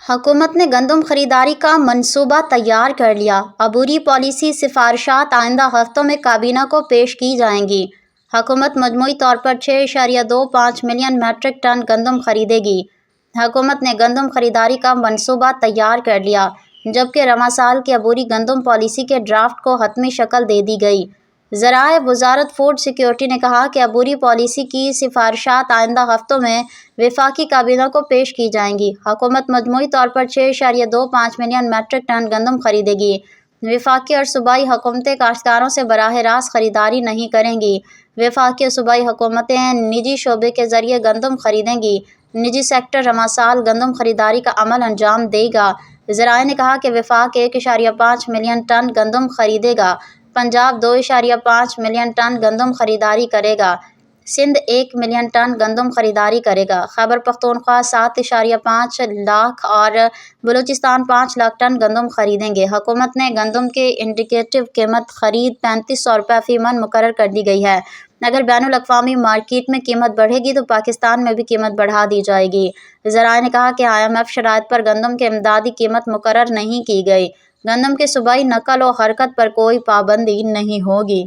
حکومت نے گندم خریداری کا منصوبہ تیار کر لیا۔ عبوری پالیسی سفارشات آئندہ ہفتوں میں کابینہ کو پیش کی جائیں گی۔ حکومت مجموعی طور پر 6.25 ملین میٹرک ٹن گندم خریدے گی۔ حکومت نے گندم خریداری کا منصوبہ تیار کر لیا، جبکہ رواں سال کی عبوری گندم پالیسی کے ڈرافٹ کو حتمی شکل دے دی گئی۔ ذرائع وزارت فوڈ سیکورٹی نے کہا کہ عبوری پالیسی کی سفارشات آئندہ ہفتوں میں وفاقی کابینہ کو پیش کی جائیں گی۔ حکومت مجموعی طور پر 6.25 ملین میٹرک ٹن گندم خریدے گی۔ وفاقی اور صوبائی حکومتیں کاشتکاروں سے براہ راست خریداری نہیں کریں گی۔ وفاقی اور صوبائی حکومتیں نجی شعبے کے ذریعے گندم خریدیں گی۔ نجی سیکٹر رواں سال گندم خریداری کا عمل انجام دے گا۔ ذرائع نے کہا کہ وفاق 1.5 ملین ٹن گندم خریدے گا، پنجاب 2.5 ملین ٹن گندم خریداری کرے گا، سندھ 1 ملین ٹن گندم خریداری کرے گا، خیبر پختونخوا 7.5 لاکھ اور بلوچستان 5 لاکھ ٹن گندم خریدیں گے۔ حکومت نے گندم کی انڈیکیٹو قیمت خرید 3500 روپے فی من مقرر کر دی گئی ہے۔ اگر بین الاقوامی مارکیٹ میں قیمت بڑھے گی تو پاکستان میں بھی قیمت بڑھا دی جائے گی۔ ذرائع نے کہا کہ IMF شرائط پر گندم کی امدادی قیمت مقرر نہیں کی گئی۔ گندم کے صوبائی نقل و حرکت پر کوئی پابندی نہیں ہوگی۔